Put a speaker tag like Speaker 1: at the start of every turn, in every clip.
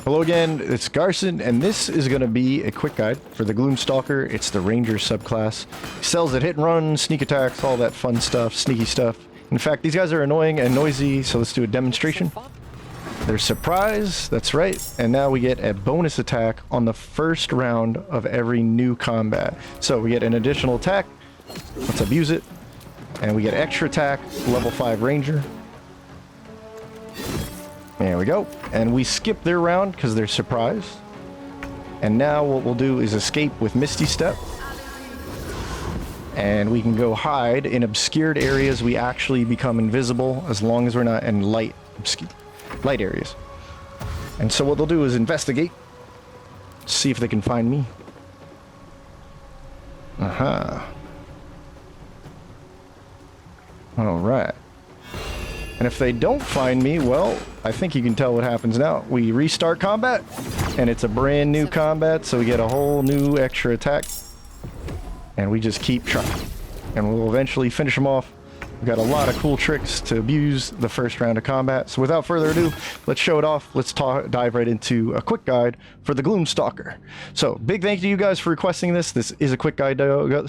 Speaker 1: Hello again, it's Garson, and this is going to be a quick guide for the Gloomstalker. It's the Ranger subclass. Excels at hit and run, sneak attacks, all that fun stuff, sneaky stuff. In fact, these guys are annoying and noisy, so let's do a demonstration. There's surprise, that's right, and now we get a bonus attack on the first round of every new combat. So we get an additional attack, let's abuse it, and we get extra attack, level 5 Ranger. There we go. And we skip their round because they're surprised. And now what we'll do is escape with Misty Step. And we can go hide in obscured areas. We actually become invisible as long as we're not in light areas. And so what they'll do is investigate. See if they can find me. Aha. Alright. And if they don't find me, well, I think you can tell what happens now. We restart combat, and it's a brand new combat, so we get a whole new extra attack. And we just keep trying. And we'll eventually finish them off. We've got a lot of cool tricks to abuse the first round of combat. So without further ado, let's show it off. Let's dive right into a quick guide for the Gloomstalker. So big thank you to you guys for requesting this. This is a quick guide,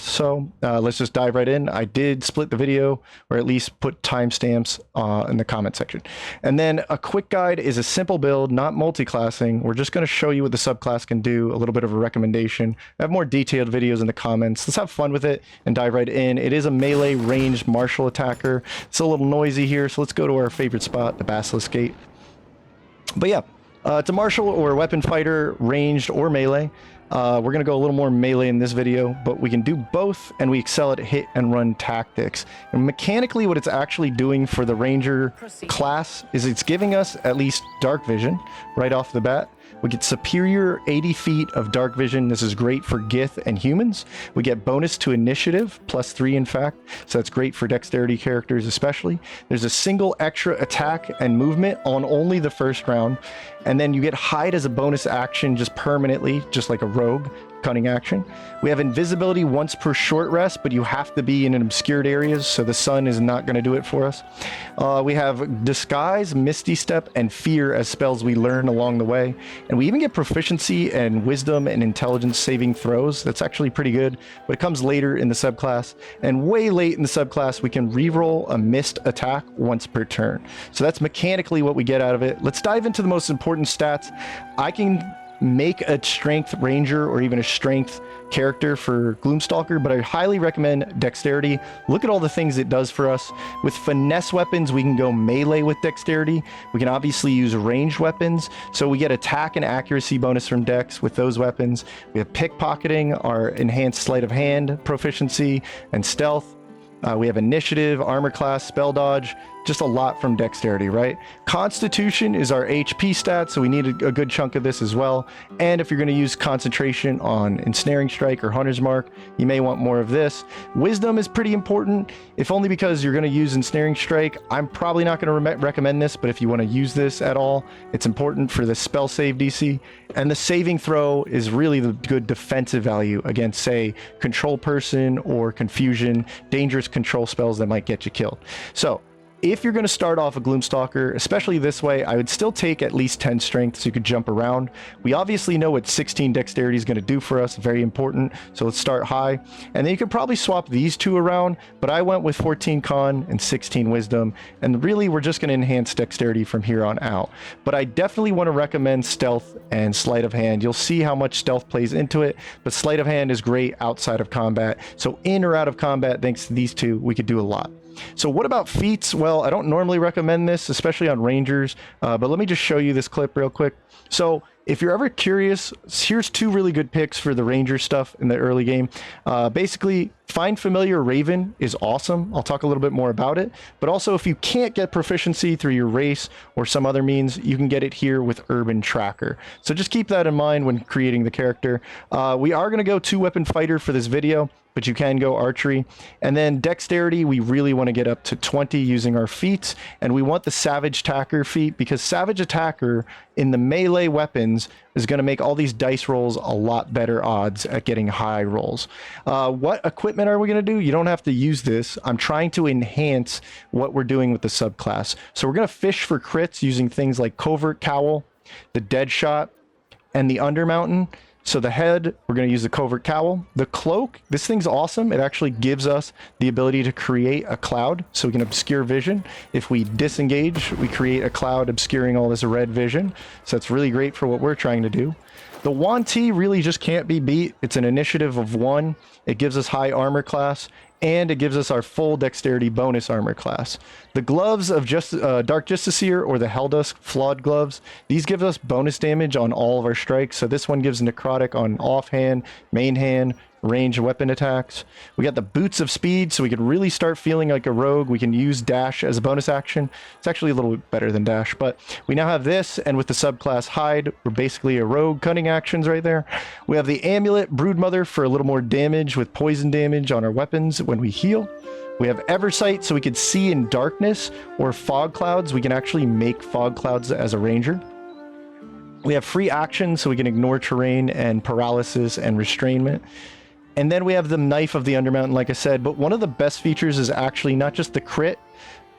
Speaker 1: so let's just dive right in. I did split the video, or at least put timestamps in the comment section. And then a quick guide is a simple build, not multi-classing. We're just going to show you what the subclass can do, a little bit of a recommendation. I have more detailed videos in the comments. Let's have fun with it and dive right in. It is a melee ranged martial attack. It's a little noisy here, so let's go to our favorite spot, the Basilisk Gate. But yeah, it's a martial or weapon fighter, ranged or melee. We're going to go a little more melee in this video, but we can do both, and we excel at hit and run tactics. And mechanically, what it's actually doing for the Ranger class is it's giving us at least dark vision right off the bat. We get superior 80 feet of dark vision. This is great for Gith and humans. We get bonus to initiative, +3 in fact. So that's great for dexterity characters especially. There's a single extra attack and movement on only the first round. And then you get hide as a bonus action just permanently, just like a rogue cunning action. We have invisibility once per short rest, but you have to be in obscured areas, so the sun is not going to do it for us. We have disguise, misty step, and fear as spells we learn along the way. And we even get proficiency and wisdom and intelligence saving throws. That's actually pretty good, but it comes later in the subclass. And way late in the subclass, we can reroll a missed attack once per turn. So that's mechanically what we get out of it. Let's dive into the most important stats. I can make a strength ranger or even a strength character for Gloomstalker, but I highly recommend dexterity. Look at all the things it does for us. With finesse weapons, we can go melee with dexterity. We can obviously use ranged weapons, so we get attack and accuracy bonus from dex with those weapons. We have pickpocketing, our enhanced sleight of hand proficiency, and stealth. We have initiative, armor class, spell dodge, just a lot from dexterity, right? Constitution is our HP stat, so we need a good chunk of this as well. And if you're going to use concentration on ensnaring strike or hunter's mark, you may want more of this. Wisdom is pretty important, if only because you're going to use ensnaring strike. I'm probably not going to recommend this, but if you want to use this at all, it's important for the spell save DC. And the saving throw is really the good defensive value against, say, control person or confusion, dangerous control spells that might get you killed. So if you're going to start off a Gloomstalker, especially this way, I would still take at least 10 strength so you could jump around. We obviously know what 16 dexterity is going to do for us, very important, so let's start high. And then you could probably swap these two around, but I went with 14 con and 16 wisdom, and really we're just going to enhance dexterity from here on out. But I definitely want to recommend stealth and sleight of hand. You'll see how much stealth plays into it, but sleight of hand is great outside of combat. So in or out of combat, thanks to these two, we could do a lot. So what about feats? Well, I don't normally recommend this, especially on Rangers, but let me just show you this clip real quick. So if you're ever curious, here's two really good picks for the Ranger stuff in the early game. Basically, Find Familiar Raven is awesome. I'll talk a little bit more about it. But also, if you can't get proficiency through your race or some other means, you can get it here with Urban Tracker. So just keep that in mind when creating the character. We are going to go 2-weapon fighter for this video, but you can go archery. And then dexterity, we really want to get up to 20 using our feats. And we want the Savage Attacker feat, because Savage Attacker in the melee weapons is going to make all these dice rolls a lot better odds at getting high rolls. What equipment are we going to do? You don't have to use this. I'm trying to enhance what we're doing with the subclass. So we're going to fish for crits using things like Covert Cowl. the dead shot, and the undermountain. So the head, we're going to use the covert cowl. The cloak, this thing's awesome. It actually gives us the ability to create a cloud so we can obscure vision. If we disengage, we create a cloud obscuring all this red vision. So that's really great for what we're trying to do. The Wand T really just can't be beat. It's an initiative of 1. It gives us high armor class, and it gives us our full dexterity bonus armor class. The gloves of Dark Justiciar, or the Helldusk Flawed Gloves, these give us bonus damage on all of our strikes. So this one gives necrotic on offhand, main hand, range weapon attacks. We got the Boots of Speed, so we can really start feeling like a rogue. We can use dash as a bonus action. It's actually a little bit better than dash, but we now have this, and with the subclass hide, we're basically a rogue. Cunning actions right there. We have the Amulet Broodmother for a little more damage with poison damage on our weapons when we heal. We have Eversight, so we can see in darkness, or fog clouds. We can actually make fog clouds as a ranger. We have free action, so we can ignore terrain and paralysis and restrainment. And then we have the Knife of the Undermountain, like I said, but one of the best features is actually not just the crit,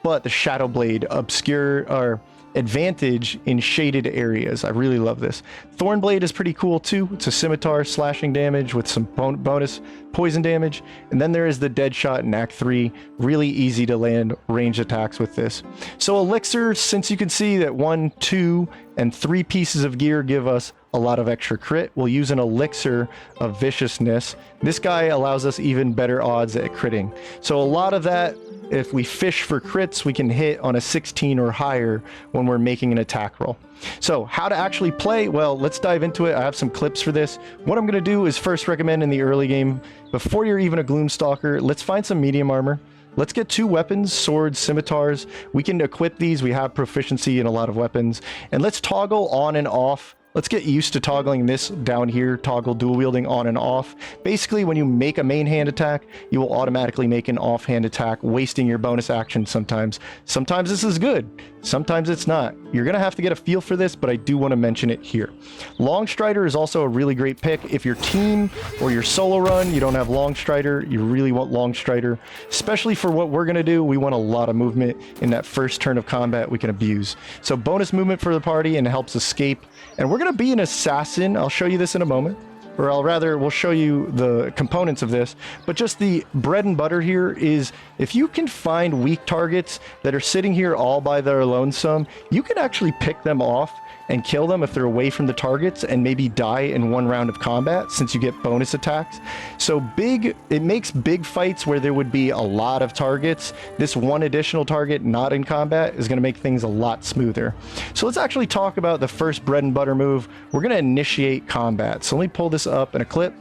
Speaker 1: but the Shadow Blade obscure or advantage in shaded areas. I really love this. Thornblade is pretty cool too. It's a scimitar, slashing damage with some bonus poison damage. And then there is the Dead Shot in Act 3. Really easy to land ranged attacks with this. So Elixir, since you can see that 1, 2, and 3 pieces of gear give us a lot of extra crit, we'll use an Elixir of Viciousness. This guy allows us even better odds at critting. So a lot of that, if we fish for crits, we can hit on a 16 or higher when we're making an attack roll. So how to actually play? Well, let's dive into it. I have some clips for this. What I'm going to do is first recommend in the early game, before you're even a Gloomstalker, let's find some medium armor. Let's get 2 weapons, swords, scimitars. We can equip these. We have proficiency in a lot of weapons. And let's toggle on and off. Let's get used to toggling this down here, toggle dual wielding on and off. Basically, when you make a main hand attack, you will automatically make an offhand attack, wasting your bonus action sometimes. Sometimes this is good, sometimes it's not. You're gonna have to get a feel for this, but I do want to mention it here. Long Strider is also a really great pick. If your team or your solo run, you don't have Long Strider, you really want Long Strider. Especially for what we're gonna do, we want a lot of movement in that first turn of combat we can abuse. So bonus movement for the party and helps escape. And we're going to be an assassin. I'll show you this in a moment. Or we'll show you the components of this. But just the bread and butter here is if you can find weak targets that are sitting here all by their lonesome, you can actually pick them off and kill them if they're away from the targets and maybe die in 1 round of combat since you get bonus attacks. So it makes big fights where there would be a lot of targets. This 1 additional target not in combat is going to make things a lot smoother. So let's actually talk about the first bread and butter move. We're going to initiate combat. So let me pull this up in a clip.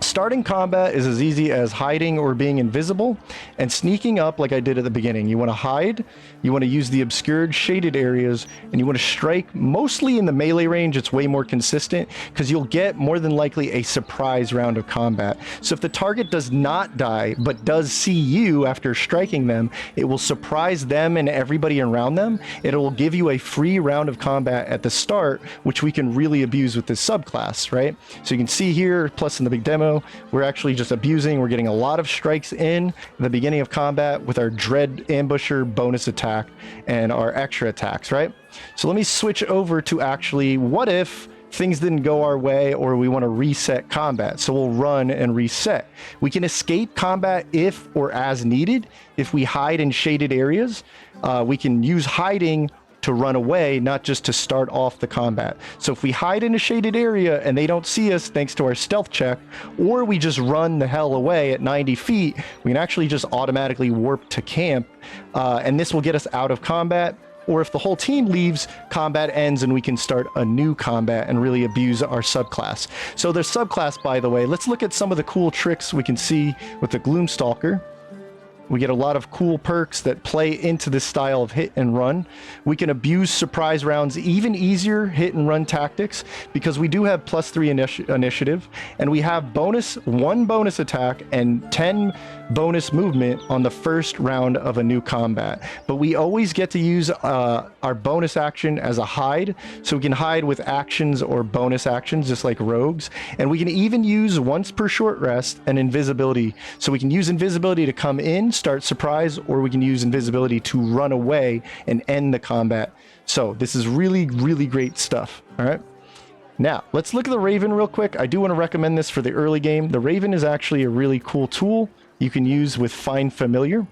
Speaker 1: Starting combat is as easy as hiding or being invisible and sneaking up like I did at the beginning. You want to hide, you want to use the obscured shaded areas, and you want to strike mostly in the melee range. It's way more consistent because you'll get more than likely a surprise round of combat. So if the target does not die but does see you after striking them, it will surprise them and everybody around them. It will give you a free round of combat at the start, which we can really abuse with this subclass, right? So you can see here, plus in the big demo, we're actually just abusing. We're getting a lot of strikes in the beginning of combat with our Dread Ambusher bonus attack and our extra attacks, right? So let me switch over to actually what if things didn't go our way or we want to reset combat. So we'll run and reset. We can escape combat if or as needed. If we hide in shaded areas, we can use hiding to run away, not just to start off the combat. So if we hide in a shaded area and they don't see us thanks to our stealth check, or we just run the hell away at 90 feet, we can actually just automatically warp to camp, and this will get us out of combat. Or if the whole team leaves, combat ends and we can start a new combat and really abuse our subclass. So the subclass, by the way, let's look at some of the cool tricks we can see with the Gloomstalker. We get a lot of cool perks that play into this style of hit and run. We can abuse surprise rounds, even easier hit and run tactics, because we do have +3 initiative, and we have 1 bonus attack and 10 bonus movement on the first round of a new combat. But we always get to use our bonus action as a hide, so we can hide with actions or bonus actions, just like rogues. And we can even use once per short rest and invisibility. So we can use invisibility to come in, start surprise, or we can use invisibility to run away and end the combat. So this is really, really great stuff. All right. Now, let's look at the Raven real quick. I do want to recommend this for the early game. The Raven is actually a really cool tool you can use with Find Familiar.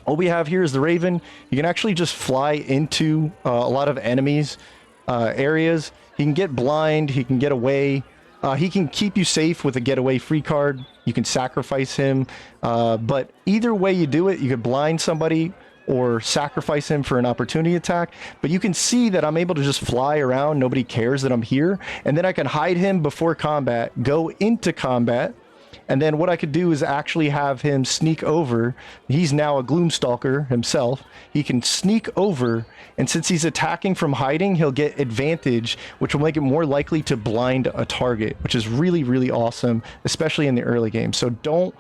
Speaker 1: All we have here is the Raven. You can actually just fly into a lot of enemies' areas. He can get blind. He can get away. He can keep you safe with a getaway free card. You can sacrifice him. But either way you do it, you could blind somebody or sacrifice him for an opportunity attack. But you can see that I'm able to just fly around. Nobody cares that I'm here. And then I can hide him before combat, go into combat. And then what I could do is actually have him sneak over. He's now a Gloomstalker himself. He can sneak over, and since he's attacking from hiding, he'll get advantage, which will make it more likely to blind a target, which is really, really awesome, especially in the early game. So don't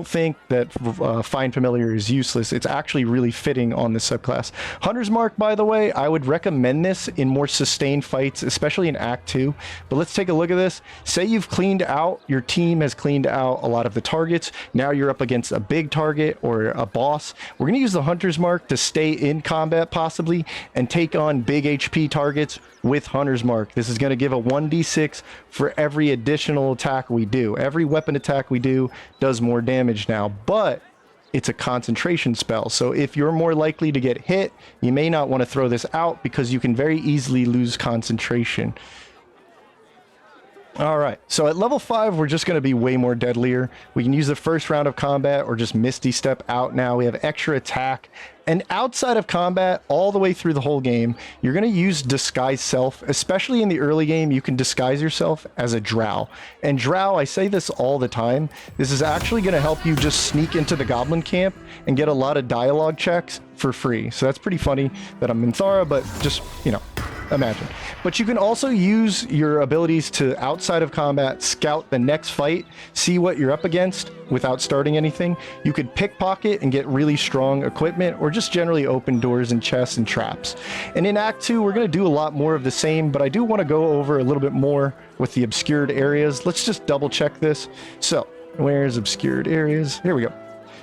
Speaker 1: think that Find Familiar is useless. It's actually really fitting on this subclass. Hunter's Mark, by the way, I would recommend this in more sustained fights, especially in Act 2. But let's take a look at this. Say you've cleaned out, your team has cleaned out a lot of the targets. Now you're up against a big target or a boss. We're going to use the Hunter's Mark to stay in combat possibly and take on big HP targets with Hunter's Mark. This is going to give a 1d6 for every additional attack we do. Every weapon attack we do does more damage now, but it's a concentration spell. So if you're more likely to get hit, you may not want to throw this out because you can very easily lose concentration. All right, so at level 5, we're just going to be way more deadlier. We can use the first round of combat or just Misty Step out now. We have extra attack. And outside of combat, all the way through the whole game, you're going to use Disguise Self. Especially in the early game, you can disguise yourself as a drow. And drow, I say this all the time, this is actually going to help you just sneak into the goblin camp and get a lot of dialogue checks for free. So that's pretty funny that I'm Minthara, but just, you know, imagine. But you can also use your abilities to, outside of combat, scout the next fight, see what you're up against without starting anything. You could pickpocket and get really strong equipment, or just generally open doors and chests and traps. And in Act 2, we're going to do a lot more of the same, but I do want to go over a little bit more with the obscured areas. Let's just double check this. So where's obscured areas? Here we go.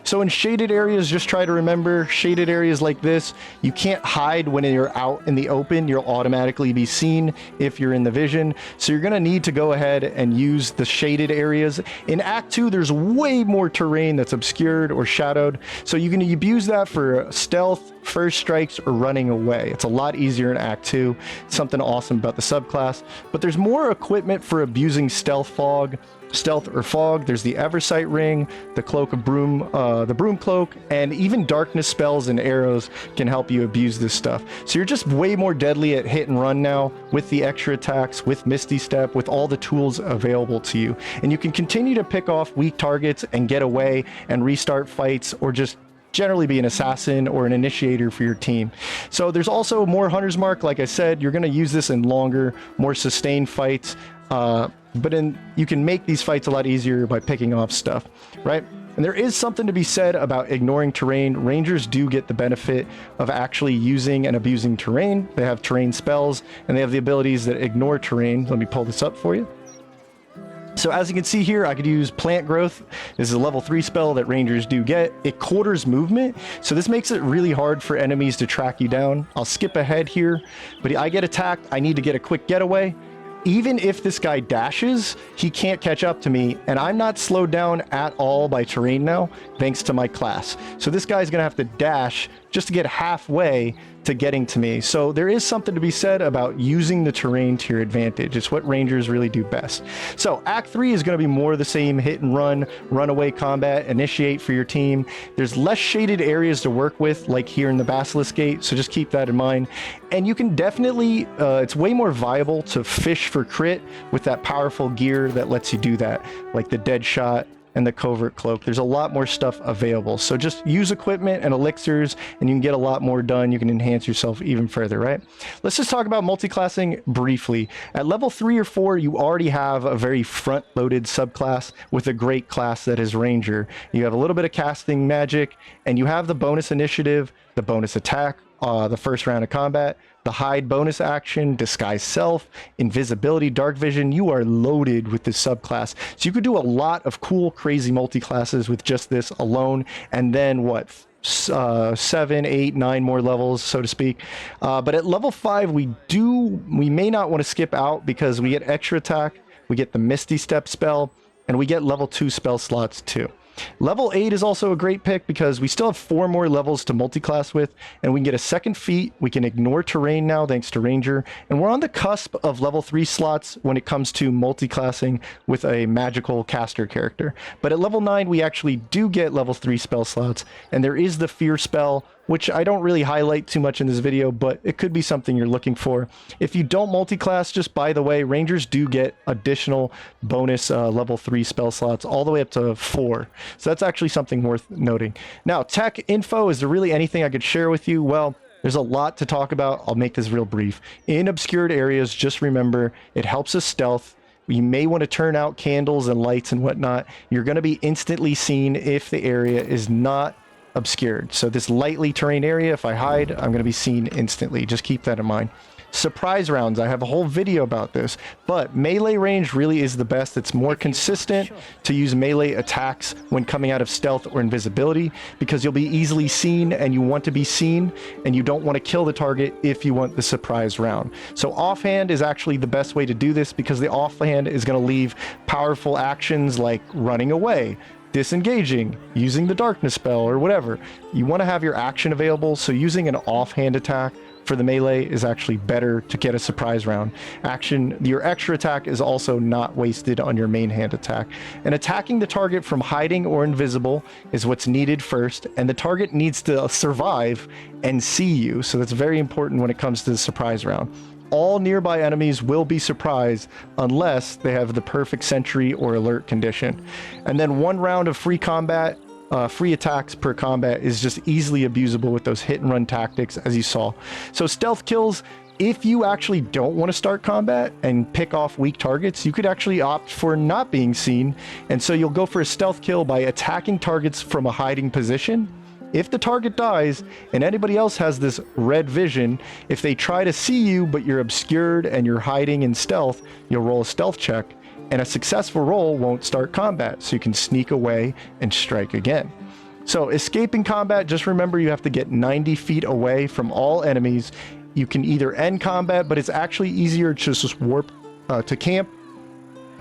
Speaker 1: So in shaded areas, just try to remember shaded areas like this. You can't hide when you're out in the open. You'll automatically be seen if you're in the vision. So you're going to need to go ahead and use the shaded areas. In Act 2, there's way more terrain that's obscured or shadowed. So you can abuse that for stealth, first strikes, or running away. It's a lot easier in Act 2. Something awesome about the subclass. But there's more equipment for abusing stealth or fog. There's the Eversight ring, the cloak of broom, the broom cloak, and even darkness spells and arrows can help you abuse this stuff. So you're just way more deadly at hit and run now with the extra attacks, with Misty Step, with all the tools available to you. And you can continue to pick off weak targets and get away and restart fights, or just generally be an assassin or an initiator for your team. So there's also more Hunter's Mark. Like I said, you're going to use this in longer, more sustained fights. But you can make these fights a lot easier by picking off stuff, right? And there is something to be said about ignoring terrain. Rangers do get the benefit of actually using and abusing terrain. They have terrain spells, and they have the abilities that ignore terrain. Let me pull this up for you. So as you can see here, I could use Plant Growth. This is a level 3 spell that Rangers do get. It quarters movement, so this makes it really hard for enemies to track you down. I'll skip ahead here, but I get attacked. I need to get a quick getaway. Even if this guy dashes, he can't catch up to me, and I'm not slowed down at all by terrain now, thanks to my class. So this guy's gonna have to dash just to get halfway to getting to me. So there is something to be said about using the terrain to your advantage. It's what Rangers really do best. So Act 3 is going to be more of the same hit and run, runaway combat, initiate for your team. There's less shaded areas to work with, like here in the Basilisk Gate, so just keep that in mind. And you can definitely, it's way more viable to fish for crit with that powerful gear that lets you do that, like the Dead Shot and the Covert Cloak. There's a lot more stuff available. So just use equipment and elixirs and you can get a lot more done. You can enhance yourself even further, right? Let's just talk about multiclassing briefly. At level 3 or 4, you already have a very front-loaded subclass with a great class that is Ranger. You have a little bit of casting magic, and you have the bonus initiative, the bonus attack, the first round of combat, the hide bonus action, disguise self, invisibility, dark vision. You are loaded with this subclass. So you could do a lot of cool, crazy multi-classes with just this alone. And then what? 7, 8, 9 more levels, so to speak. But at level 5, we may not want to skip out because we get extra attack, we get the Misty Step spell, and we get level 2 spell slots too. Level 8 is also a great pick because we still have 4 more levels to multiclass with, and we can get a second feat. We can ignore terrain now thanks to Ranger, and we're on the cusp of level 3 slots when it comes to multiclassing with a magical caster character. But at level 9, we actually do get level 3 spell slots, and there is the Fear spell, which I don't really highlight too much in this video, but it could be something you're looking for. If you don't multiclass, just by the way, Rangers do get additional bonus level 3 spell slots all the way up to 4. So that's actually something worth noting. Now, tech info, is there really anything I could share with you? Well, there's a lot to talk about. I'll make this real brief. In obscured areas, just remember, it helps us stealth. You may want to turn out candles and lights and whatnot. You're going to be instantly seen if the area is not obscured. So this lightly terrain area, if I hide, I'm going to be seen instantly. Just keep that in mind. Surprise rounds, I have a whole video about this, but melee range really is the best. It's more consistent to use melee attacks when coming out of stealth or invisibility because you'll be easily seen and you want to be seen and you don't want to kill the target if you want the surprise round. So offhand is actually the best way to do this because the offhand is going to leave powerful actions like running away, disengaging, using the darkness spell, or whatever. You want to have your action available, so using an offhand attack for the melee is actually better to get a surprise round. Your extra attack is also not wasted on your main hand attack. And attacking the target from hiding or invisible is what's needed first, and the target needs to survive and see you, so that's very important when it comes to the surprise round. All nearby enemies will be surprised unless they have the perfect sentry or alert condition. And then 1 round of free combat, free attacks per combat is just easily abusable with those hit and run tactics, as you saw. So stealth kills, if you actually don't want to start combat and pick off weak targets, you could actually opt for not being seen. And so you'll go for a stealth kill by attacking targets from a hiding position. If the target dies and anybody else has this red vision, if they try to see you but you're obscured and you're hiding in stealth, you'll roll a stealth check, and a successful roll won't start combat, so you can sneak away and strike again. So escaping combat, just remember you have to get 90 feet away from all enemies. You can either end combat, but it's actually easier to just warp to camp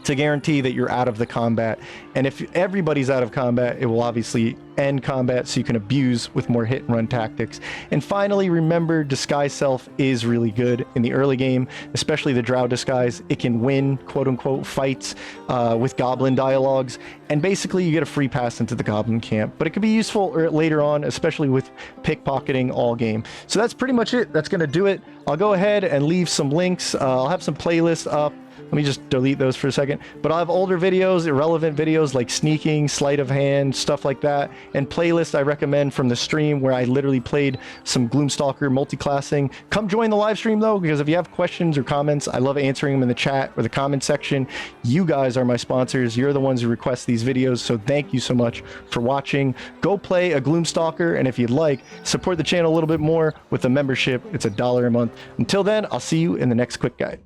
Speaker 1: to guarantee that you're out of the combat. And if everybody's out of combat, it will obviously end combat, so you can abuse with more hit and run tactics. And finally, remember, disguise self is really good in the early game, especially the drow disguise. It can win quote unquote fights with goblin dialogues, and basically you get a free pass into the goblin camp. But it could be useful later on, especially with pickpocketing all game. So that's pretty much it. That's going to do it. I'll go ahead and leave some links. I'll have some playlists up. Let me just delete those for a second. But I'll have older videos, irrelevant videos like sneaking, sleight of hand, stuff like that, and playlists I recommend from the stream where I literally played some Gloomstalker multiclassing. Come join the live stream though, because if you have questions or comments, I love answering them in the chat or the comment section. You guys are my sponsors. You're the ones who request these videos, so thank you so much for watching. Go play a Gloomstalker, and if you'd like, support the channel a little bit more with a membership. It's $1 a month. Until then, I'll see you in the next quick guide.